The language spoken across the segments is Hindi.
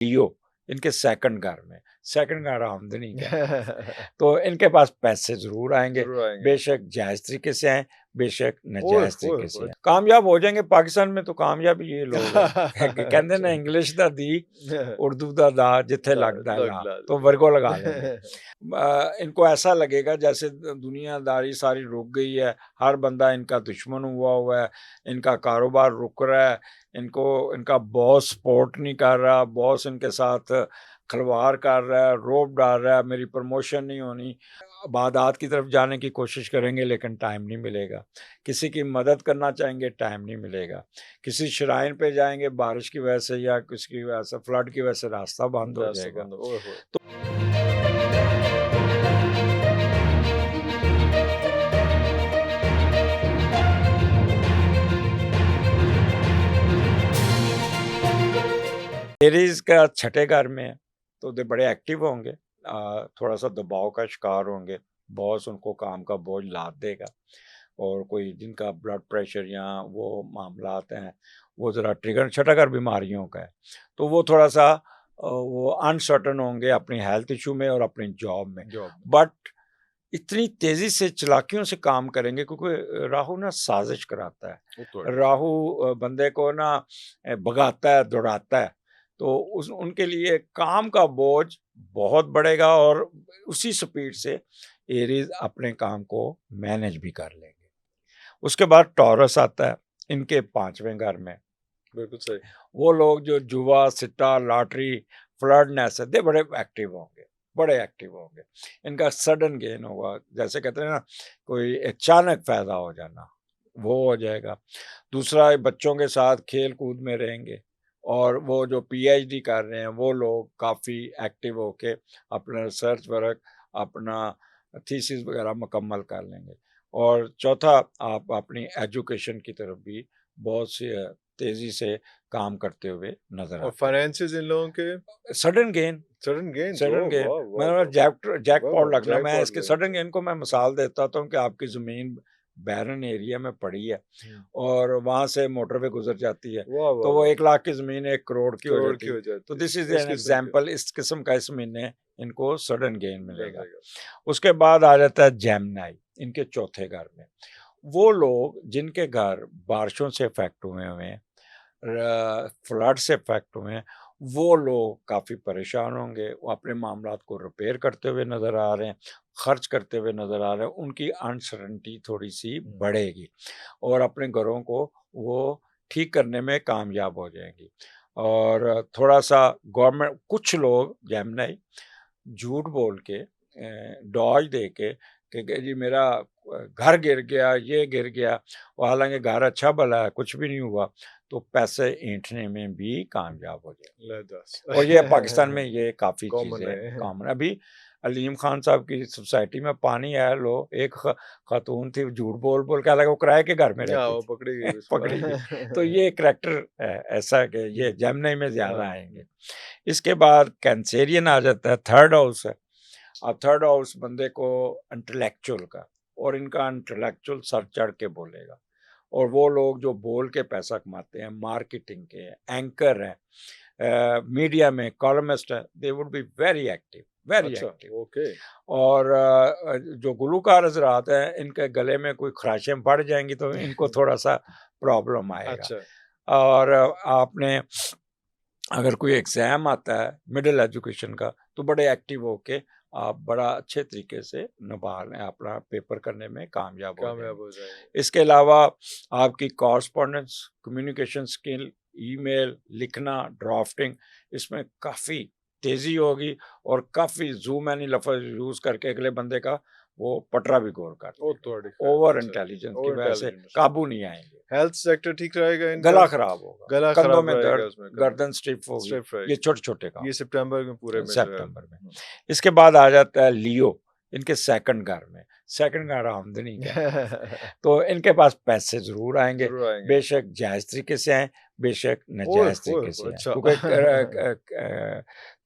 लियो इनके सेकंड घर आमदनी का है। तो इनके पास पैसे ज़रूर आएँगे, ज़रूर आएँगे। बेशक जायज़ तरीके से आएँ, बेशक ओए नाजायज़ होए तरीके से होए! आएँ। कामयाब हो जाएँगे पाकिस्तान में तो कामयाब ये लोग हैं। कहंदे अच्छा। ना इंग्लिश दा दी, उर्दू दा दा, जिथे लगदा लग ला, ला तो ला। वर्गो लगा लेंगे। इनको ऐसा लगेगा जैसे दुनियादारी सारी रुक गई है, हर बंदा इनका दुश्मन हुआ है, इनका कारोबार रुक रहा है, इनको इनका बॉस सपोर्ट नहीं कर रहा, बॉस इनके साथ खिलवाड़ कर रहा है, रोब डाल रहा है, मेरी प्रमोशन नहीं होनी। बागदाद की तरफ जाने की कोशिश करेंगे लेकिन टाइम नहीं मिलेगा। किसी की मदद करना चाहेंगे, टाइम नहीं मिलेगा। किसी श्राइन पे जाएँगे बारिश की वजह से या किसी वजह से फ्लड की वजह से रास्ता बंद हो रास्ता जाएगा। बंद ओए होए! एरीज़ का छठे घर में है, तो दे बड़े एक्टिव होंगे। थोड़ा-सा दबाव का शिकार होंगे, बॉस उनको काम का बोझ लाद देगा और कोई जिनका ब्लड प्रेशर या वो मामलात हैं, वो ज़रा ट्रिगर छठा घर बीमारियों का है, तो वो थोड़ा-सा वो अनसर्टेन होंगे अपनी हेल्थ इश्यू में और अपनी जॉब में। जॉब में। बट इतनी तेज़ी से चालाकियों से काम करेंगे क्योंकि राहु ना साज़िश कराता है। वो तो है। राहु बंदे को ना भगाता है, दौड़ाता है, तो उस उनके लिए काम का बोझ बहुत बढ़ेगा और उसी स्पीड से एरीज़ अपने काम को मैनेज भी कर लेंगे। उसके बाद टॉरस आता है, इनके 5वें घर में। बिल्कुल सही। वो लोग जो जुआ, सिट्टा, लॉटरी, फ्लर्टनेस है, दे बड़े एक्टिव होंगे, बड़े एक्टिव होंगे। इनका सडन गेन होगा, जैसे कहते हैं ना कोई अचानक फ़ायदा हो जाना, वो हो जाएगा। दूसरा बच्चों के साथ खेल-कूद में रहेंगे और वो जो पीएचडी कर रहे हैं, वो लोग काफ़ी एक्टिव होके अपना रिसर्च वर्क, अपना थीसिस वगैरह मुकम्मल कर लेंगे। और चौथा, आप अपनी एजुकेशन की तरफ भी बहुत सी तेज़ी से काम करते हुए नज़र और आते हैं। फाइनेंसेस इन लोगों के sudden gain sudden gains sudden oh gain वाह, वाह, मतलब वाह! वाह, जैकपॉट वाह! लगना। मैं जैकपॉट इसके लगना सडन चाहिए। गेन को मैं मिसाल देता हूँ कि आपकी ज़मीन बैरन एरिया में पड़ी है हुँ। और वहाँ से मोटरवे गुज़र जाती है, वाह, वाह, तो वो वाह! 1 लाख की ज़मीन 1 करोड़ की हो करोड़ जाती की है। हो तो जाती दिस इज़ है। इस एन किस्म के एग्ज़ाम्पल, इस किस्म का इस महीने इनको सडन गेन मिलेगा। मिलेगा। उसके बाद आ जाता है जेमिनी, इनके चौथे घर में। वो लोग जिनके घर बारिशों से इफ़ेक्ट हुए हैं, फ्लड से इफ़ेक्ट हुए हैं, वो लोग काफ़ी परेशान होंगे, वो अपने मामलात को रिपेयर करते हुए नज़र आ रहे हैं, खर्च करते हुए नज़र आ रहे हैं, उनकी अनसर्टेनिटी थोड़ी-सी हुँ। बढ़ेगी और अपने घरों को वो ठीक करने में कामयाब हो जाएँगी। और थोड़ा-सा गवर्नमेंट, कुछ लोग जेमिनी झूठ बोल के डॉज दे के कि जी मेरा घर गिर गया, ये गिर गया, और हालाँकि घर अच्छा भला है, कुछ भी नहीं हुआ, तो पैसे ऐंठने में भी कामयाब हो जाए। ले दस और ये पाकिस्तान में ये काफ़ी कॉमन चीज़ें है। कॉमन है। अभी अलीम खान साहब की सोसाइटी में पानी आया, लो एक खातून थी, झूठ बोल-बोल के, हालाँकि वो किराए के घर में या रहती वो थी, पकड़ी गई पकड़ी गई। तो उसको। ये करैक्टर है ऐसा कि ये हुँ। जेमिनी में हाँ। ज़्यादा आएँगे। इसके बाद कैंसेरियन आ जाता है, थर्ड हाउस है। अब थर्ड हाउस बंदे को इंटेलेक्चुअल का, और इनका इंटेलेक्चुअल सर चढ़ के बोलेगा और वो लोग जो बोल के पैसा कमाते हैं, मार्केटिंग के एंकर हैं, मीडिया में कॉलमिस्ट हैं, they would be very active, very अच्छा, एक्टिव। ओके। और जो गुलूकार हज़रात हैं, इनके गले में कोई ख़राशें बढ़ जाएँगी तो इनको थोड़ा-सा प्रॉब्लम आएगा। अच्छा। और आपने अगर कोई एग्ज़ाम आता है मिडल एजुकेशन का, तो बड़े एक्टिव होके आप बड़ा अच्छे तरीके से निभा लें, अपना पेपर करने में कामयाब हो कामयाब जाएँगे। हो जाएँगे। इसके अलावा आपकी कॉरेस्पॉन्डेंस, कम्युनिकेशन स्किल, ईमेल लिखना, ड्राफ्टिंग, इसमें काफ़ी तेज़ी होगी और काफ़ी ज़ू मैनी लफ़्ज़ यूज़ करके अगले बंदे का वो पटरा भी गौर कर वो देगा। तो खैर ओवर अच्छा। इंटेलिजेंस की ओवर वजह से इंटेलिजेंस। काबू नहीं आएँगे। हेल्थ सेक्टर ठीक रहेगा इनका? गला खराब होगा, गला कंधों खराब में रहेगा दर्द, उसमें गर्दन स्टिफ़ होगी, स्टिफ ये रहेगी। छोटे-छोटे काम ये सितंबर में पूरे में जो है सितंबर में। हुँ। इसके बाद आ जाता है लियो, इनके सेकंड घर में। सेकंड गार्ड आमदनी क्या है। तो इनके पास पैसे ज़रूर आएँगे, ज़रूर आएँगे। बेशक जायज़ तरीके से आएँ, बेशक ओह! नाजायज़ ओह! तरीके से आएँ। अच्छा। क्योंकि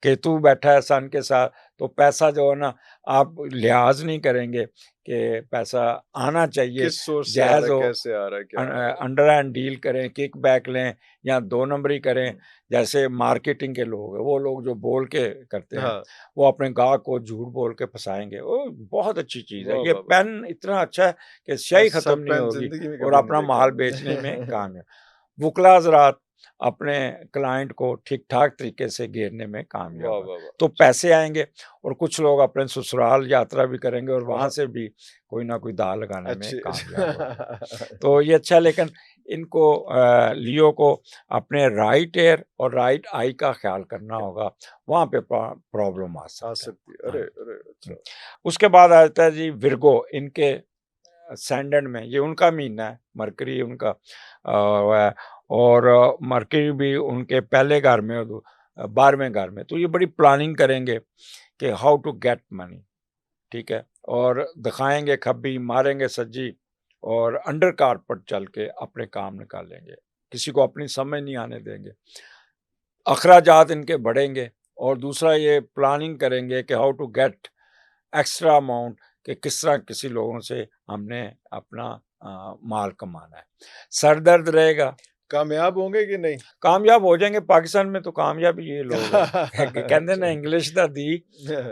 केतु बैठा है सन के साथ, तो पैसा जो है ना, आप लिहाज़ नहीं करेंगे कि पैसा आना चाहिए, किस सोर्स से आ रहा जायज़ है, हो, कैसे आ रहा है, क्या आ रहा है? अंडर हैंड डील करें, किक बैक लें या 2 नंबरी करें। हुँ, जैसे मार्केटिंग के लोग हैं, वो लोग जो बोल के करते हैं, हाँ। वो अपने ग्राहक को झूठ बोल के फँसाएँगे। वो बहुत अच्छी चीज़ है। वाह, ये वाह, वाह! पेन इतना अच्छा है कि हाँ, स्याही ख़त्म सब नहीं पेन होगी ज़िंदगी में और कभी नहीं अपना देखा माल बेचने में मैंने। कामयाब। वुकला हज़रात अपने क्लाइंट को ठीक-ठाक तरीके से घेरने में कामयाब वाह, हैं। वाह, वाह! तो अच्छा। पैसे आएँगे और कुछ लोग अपने ससुराल यात्रा भी करेंगे और वहाँ वाह! से भी कोई ना कोई दाल लगाने में अच्छी कामयाब होंगे। तो ये अच्छा है, लेकिन इनको लियो को अपने राइट ईयर और राइट आई का ख्याल करना होगा, वहाँ पे प्रॉब्लम आ आ सकता है। सकती है। हाँ अरे, जी। अरे! हुँ। अच्छा। उसके बाद आ जाता है जी विर्गो, इनके सैंडन में, ये उनका महीना है, मरकरी उनका वो है और मरकरी भी उनके पहले घर में और 12वें घर में, तो ये बड़ी प्लानिंग करेंगे कि हाउ टू गेट मनी, ठीक है? और दिखाएँगे खब्बी, मारेंगे सज्जी और अंडर कारपेट चल के अपने काम निकालेंगे। किसी को अपनी समझ नहीं आने देंगे। अखराजात इनके बढ़ेंगे और दूसरा ये प्लानिंग करेंगे कि how to get extra amount, कि किस तरह किसी लोगों से हमने अपना माल कमाना है। सर दर्द रहेगा, कामयाब होंगे कि नहीं? कामयाब हो जाएँगे, पाकिस्तान में तो कामयाब ये लोग हैं। कहते ना, अच्छा। इंग्लिश दा दी,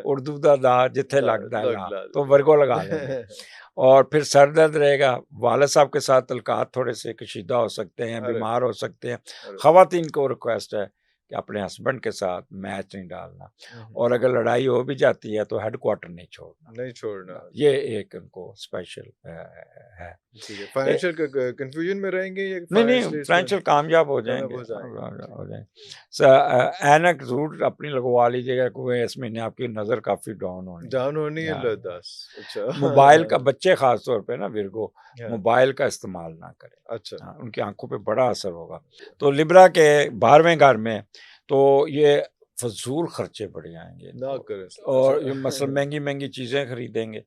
उर्दू दा दा, जिथे ला लगदा है ला, लग ला तो वाह, वर्गों लगा लेंगे। वाह! और फिर सर दर्द रहेगा, वालिद साहब के साथ तल्क़ात थोड़े से कशीदा हो सकते हैं, अरे! बीमार हो सकते हैं। अरे! ख़वातीन को रिक्वेस्ट है कि अपने हस्बैंड के साथ मैच नहीं डालना हुँ, हुँ। और अगर लड़ाई हो भी जाती है तो हेडक्वार्टर नहीं छोड़ना। नहीं छोड़ना। ये एक उनको स्पेशल है। ठीक है। ए फाइनेंशियल कन्फ्यूजन में रहेंगे या नहीं, नहीं, फाइनेंशियली इसमें फाइनेंशियल कामयाब हो कामयाब जाएँगे, हो जाएँगे? ठीक। हो जाएँगे। ऐनक ज़रूर अपनी लगवा लीजिएगा, क्योंकि इस महीने आपकी नज़र काफ़ी डाउन होनी है। डाउन होनी है हाँ, ल 10 मोबाइल का, अच्छा। बच्चे ख़ास तौर पे ना विर्गो, हाँ, मोबाइल का इस्तेमाल ना करें। अच्छा। हाँ, उनकी आँखों पे बड़ा असर होगा। तो लिब्रा के 12वें घर में, तो ये फ़ज़ूल खर्चे बढ़ जाएँगे ना इनको करें और ये अच्छा। मसलन महँगी-महँगी चीज़ें खरीदेंगे,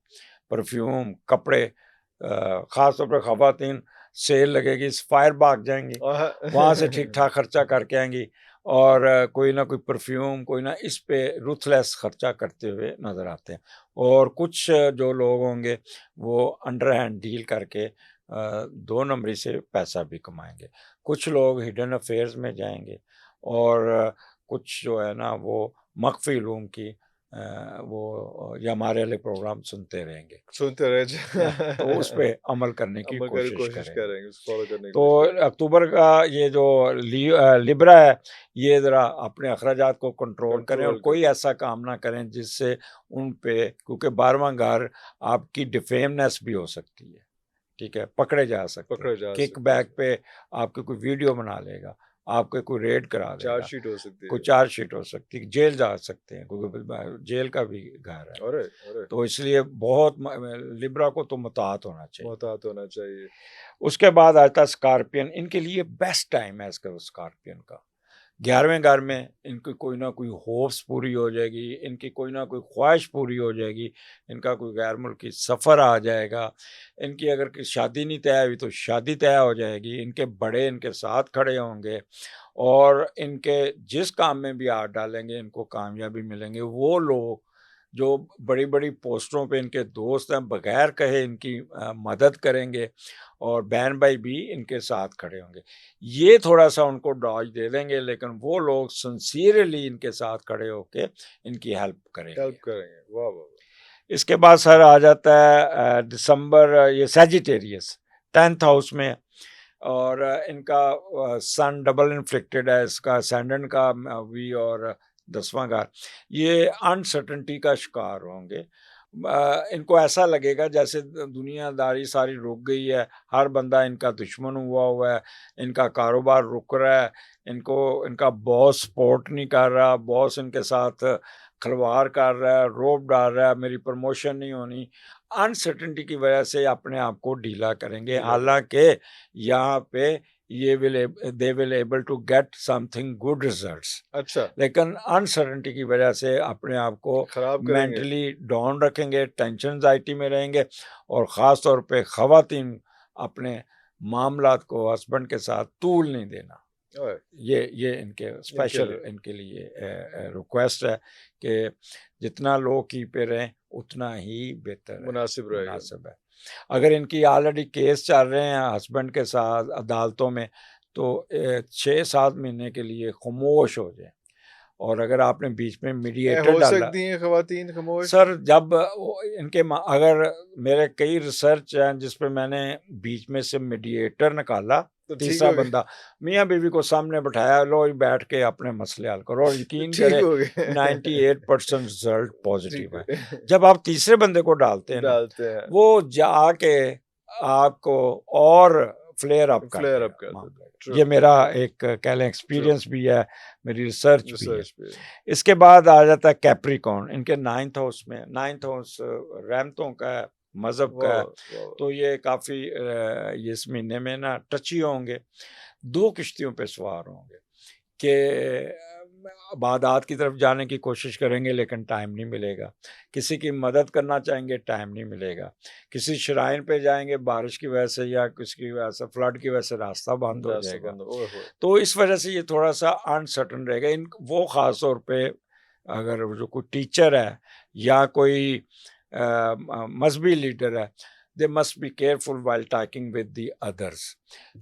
परफ्यूम, कपड़े, ख़ास तौर पे ख़वातीन, सेल लगेगी, फायर भाग जाएँगी। वहाँ से ठीक-ठाक खर्चा करके आएँगी और कोई ना कोई परफ्यूम, कोई ना इस पे रुथलेस खर्चा करते हुए नज़र आते हैं। और कुछ जो लोग होंगे वो अंडर हैंड डील करके 2 नंबरी से पैसा भी कमाएँगे। कुछ लोग हिडन अफेयर्स में जाएँगे और कुछ जो है ना वो मख्फ़ी इल्म की वो या हमारे वाले प्रोग्राम सुनते रहेंगे। सुनते रह तो उस पे जाए अमल करने की अमल करने की कोशिश कोशिश करेंगे। करेंगे, उसको फॉलो करने की तो कोशिश करेंगे। अक्टूबर का ये जो लिब्रा है, ये ज़रा अपने अखराजात को कंट्रोल करें और कंट्रोल कोई करें, ऐसा काम ना करें जिससे उन पे, क्योंकि 12वां घर आपकी डिफेमनेस भी हो सकती है, ठीक है? पकड़े जा सकते हैं। पकड़े जा किक सकते बैक हैं। पे आपकी कोई वीडियो बना लेगा, आपके कोई रेड करा देगा, चार्जशीट हो सकती कोई है। चार्जशीट हो सकती है, जेल जा सकते हैं, क्योंकि जेल का भी घर है। अरे! अरे! तो इसलिए बहुत लिब्रा को तो मुतात होना चाहिए। मोहतात होना चाहिए। उसके बाद आता है स्कॉर्पियन, इनके लिए बेस्ट टाइम है इसका स्कॉर्पियन का। 11वें घर में इनकी कोई ना कोई होप्स पूरी हो जाएगी, इनकी कोई ना कोई ख्वाहिश पूरी हो जाएगी, इनका कोई गैर मुल्की सफ़र आ जाएगा, इनकी अगर कि शादी नहीं तय हुई तो शादी तय हो जाएगी, इनके बड़े इनके साथ खड़े होंगे और इनके जिस काम में भी हाथ डालेंगे इनको कामयाबी मिलेंगे। वो लोग जो बड़ी-बड़ी पोस्टों पे इनके दोस्त हैं, बगैर कहे इनकी मदद करेंगे और बहन भाई भी इनके साथ खड़े होंगे। ये थोड़ा-सा उनको डॉज दे देंगे, लेकिन वो लोग सिंसियरली इनके साथ खड़े होके इनकी हेल्प करेंगे। हेल्प करेंगे। वाह, वाह, वाह! इसके बाद सर आ जाता है दिसंबर, ये सैजिटेरियस 10th हाउस में है और इनका सन डबल इन्फ्लिक्टेड है, इसका असेंडेंट का भी और 10वां घर। ये अनसर्टेनिटी का शिकार होंगे। इनको ऐसा लगेगा जैसे दुनियादारी सारी रुक गई है, हर बंदा इनका दुश्मन हुआ है, इनका कारोबार रुक रहा है, इनको इनका बॉस सपोर्ट नहीं कर रहा, बॉस इनके साथ खिलवाड़ कर रहा है, रोब डाल रहा है, मेरी प्रमोशन नहीं होनी। अनसर्टेनिटी की वजह से अपने आप को ढीला करेंगे, ढीला करें। हालाँकि यहाँ पे they will able to get something good results. अच्छा, लेकिन अनसर्टेनिटी की वजह से अपने आप को खराब करेंगे। मेंटली डाउन रखेंगे, टेंशन एंजाइटी में रहेंगे, और ख़ास तौर पे ख़वातीन अपने मामलात को हस्बैंड के साथ तूल नहीं देना। ओए, ये इनके स्पेशल लिए। इनके लिए रिक्वेस्ट है कि जितना लो की पे रहें उतना ही बेहतर है, मुनासिब रहेगा। मुनासिब है। अगर इनकी ऑलरेडी केस चल रहे हैं हस्बैंड के साथ अदालतों में, तो 6-7 महीने के लिए खामोश हो जाएं। और अगर आपने बीच में मीडिएटर हो डाला, सकती हैं खवातीन खामोश? सर जब अगर मेरे कई रिसर्च हैं जिस पे मैंने बीच में से मीडिएटर निकाला, तो ठीक तीसरा हो गए? बंदा मियाँ बीवी को सामने बैठाया, लो बैठ के अपने मसले हल करो, और यकीन ठीक करें हो गए। 98% रिजल्ट पॉजिटिव ठीक है। हो गए। जब आप तीसरे बंदे को डालते हैं ना, डालते हैं, वो जाके आपको और फ्लेयर अप कर फ्लेयर देगा अप कर मामले देता है। को। ट्रू, ये मेरा एक कह लें एक्सपीरियंस भी है, मेरी रिसर्च भी है। रिसर्च पे। इसके बाद आ जाता है कैप्रिकॉर्न, इनके 9th हाउस में। 9th हाउस रहमतों का है, मजहब का वाह, है, वाह, तो ये काफ़ी ये इस महीने में ना टची होंगे, 2 किश्तियों पे सवार होंगे कि इबादत की तरफ जाने की कोशिश करेंगे लेकिन टाइम नहीं मिलेगा, किसी की मदद करना चाहेंगे टाइम नहीं मिलेगा, किसी श्राइन पे जाएंगे बारिश की वजह से या किसी की वजह से फ्लड की वजह से रास्ता बंद हो रास्ता जाएगा, बंद ओए होए! तो इस वजह से ये थोड़ा सा अनसर्टन रहेगा। इन वो ख़ास तौर पे अगर जो कोई टीचर है या कोई मजहबी लीडर है, they must be careful while talking with the others,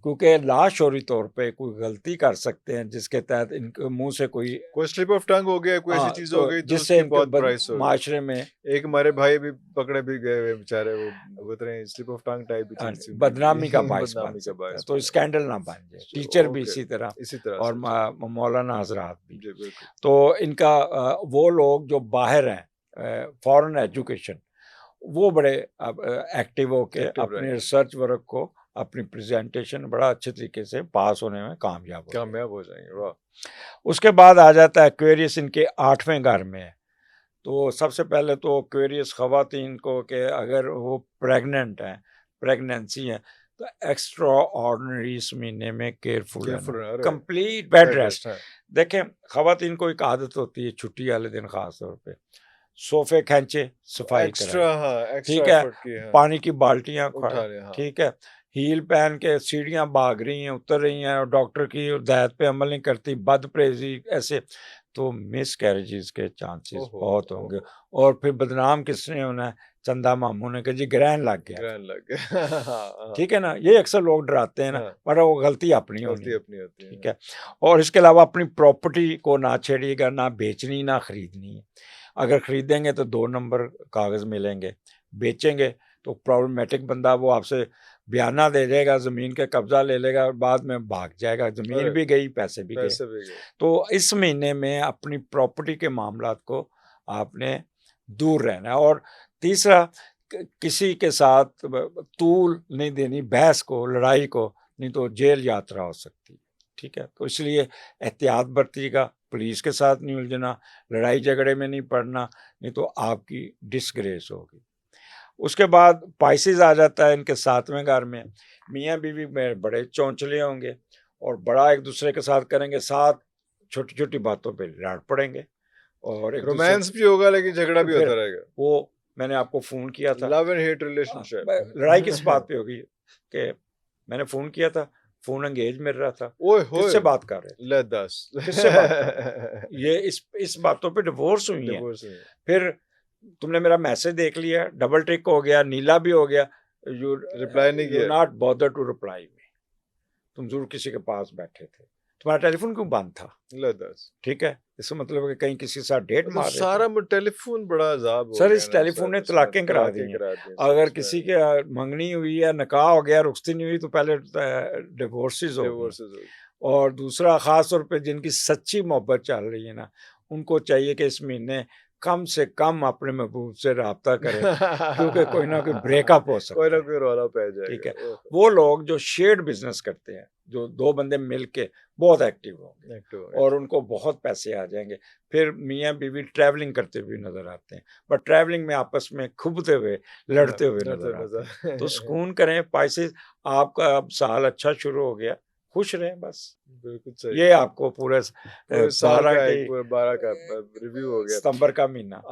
क्योंकि लाशौरी तौर पे कोई गलती कर सकते हैं जिसके तहत इनके मुंह से कोई कोई स्लिप ऑफ टंग हो गया, कोई ऐसी हाँ, चीज़ हो तो गई तो जिससे उसकी इनके बहुत प्राइस होगी। माशरे में एक हमारे भाई भी पकड़े भी गए हुए बेचारे, वो भुगत रहे हैं, स्लिप ऑफ टंग टाइप की चीज़ थी उनकी बदनामी का भी। बायस बन बदनामी का सकता है, बायस तो बना। स्कैंडल ना बन जाए। टीचर भी ओके, इसी तरह, इसी तरह और से जी, मौलाना हजरात भी। जी बिल्कुल। तो इनका वो लोग जो बाहर हैं फॉरेन एजुकेशन, वो बड़े अब एक्टिव होके एक्टिव अपने रहेंगे, रिसर्च वर्क को, अपनी प्रेजेंटेशन बड़ा अच्छे तरीके से पास होने में कामयाब हो जाए। कामयाब हो जाएँगे, वाह! उसके बाद आ जाता है एक्वेरियस, इनके 8वें घर में है। तो सबसे पहले तो एक्वेरियस ख़वातीन को कि अगर वो प्रेग्नेंट हैं, प्रेगनेंसी है, तो एक्स्ट्रा ऑर्डिनरी इस महीने में केयरफुल केयरफुल रहना, रहना, अरे! Complete bed bed rest. Rest, हाँ। देखें ख़वातीन को एक आदत होती है छुट्टी वाले दिन ख़ास तौर पे, सोफ़े खींचे, सफाई कराई, एक्स्ट्रा हाँ, एक्स्ट्रा ठीक है? एफर्ट किए, हाँ। पानी की बाल्टियाँ उठा लिया, हाँ। ठीक है? हील पहन के सीढ़ियाँ भाग रही हैं, उतर रही हैं, और डॉक्टर की हिदायत पे अमल नहीं करती, बदपरहेज़ी ऐसे, तो मिसकैरेजेज़ के चांसेस ओहो! बहुत होंगे। ओहो! और फिर बदनाम किसने होना है? चंदा मामू ने, कि जी ग्रहण लग गया था। ग्रहण लग गया। हाँ, हाँ, ठीक है ना? ये अक्सर लोग डराते हैं ना, हाँ, पर वो गलती अपनी होनी गलती है। अपनी होती ठीक है। है? और इसके अलावा अपनी प्रॉपर्टी को ना छेड़िएगा, ना बेचनी, ना खरीदनी है। अगर खरीदेंगे तो 2 नंबर कागज़ मिलेंगे, बेचेंगे तो प्रॉब्लमैटिक बंदा वो आपसे बयाना दे जाएगा, ज़मीन का कब्ज़ा ले लेगा और बाद में भाग जाएगा, ज़मीन अरे! भी गई, पैसे भी गए। पैसे भी गए। तो इस महीने में अपनी प्रॉपर्टी के मामलात को आपने दूर रहना है। और तीसरा, किसी के साथ तूल नहीं देनी, बहस को, लड़ाई को, नहीं तो जेल यात्रा हो सकती है। ठीक है? तो इसलिए एहतियात बरतिएगा, पुलिस के साथ नहीं उलझना, लड़ाई झगड़े में नहीं पड़ना, नहीं तो आपकी डिसग्रेस होगी। उसके बाद पाइसेस आ जाता है इनके 7वें घर में। मियाँ बीवी में बड़े चौंचले होंगे और बड़ा एक दूसरे के साथ करेंगे, साथ छोटी-छोटी बातों पे लड़ पड़ेंगे, और एक दूसरे रोमांस भी होगा लेकिन झगड़ा भी फिर होता रहेगा। वो मैंने आपको फ़ोन किया था, लव एंड हेट लड़ाई किस बात रिलेशनशिप। पे होगी कि मैंने फ़ोन किया था, फ़ोन एंगेज मिल रहा था, ओए किससे होए! बात कर रहे थे? ले 10 किससे बात कर रहे थे? ये इस बातों पे डिवोर्स हुई हैं। डिवोर्स हुई। फिर तुमने मेरा मैसेज देख लिया, डबल टिक हो गया, नीला भी हो गया, यू रिप्लाई नहीं यू किया। Not bother to reply me. तुम ज़रूर किसी के पास बैठे थे। तुम्हारा टेलीफ़ोन क्यों बंद था? ले 10 ठीक है? इसका मतलब है कि कहीं किसी के साथ डेट मतलब मार रहे थे। सारा टेलीफोन बड़ा अजाब हो सर गया इस ना टेलीफ़ोन ने सर, इसमें तलाक़ें करा दी तलाक़ें हैं। करा दी हैं अगर इसमें। किसी के मंगनी हुई है, निकाह हो गया, रुख़्सती नहीं हुई, तो पहले डिवोर्सेज़ हो गई। डिवोर्सेस हो और दूसरा, ख़ास तौर पे जिनकी सच्ची मोहब्बत चल रही है ना, उनको चाहिए कि इस महीने कम से कम अपने महबूब से राब्ता करें, क्योंकि कोई ना कोई ब्रेकअप हो सकता कोई ना है। कोई रौला पै ठीक है? जाएगा। ओहो! वो लोग जो शेयर्ड बिज़नेस करते हैं, जो 2 बंदे मिल के बहुत एक्टिव होंगे एक्टिव हो और गए। उनको बहुत पैसे आ जाएँगे। फिर मियाँ-बीवी ट्रैवलिंग करते हुए नज़र आते हैं, पर ट्रैवलिंग में आपस में खूबते हुए, हाँ, लड़ते हुए डरते नज़र आते हैं। तो नज़र सुकून करें, पाइसेस, आपका अब साल अच्छा शुरू हो गया, खुश रहें बस। बिल्कुल सही। ये आपको पूरे पूरे साल 12 का के एक पूरा 12 का रिव्यू हो गया। सितंबर का महीना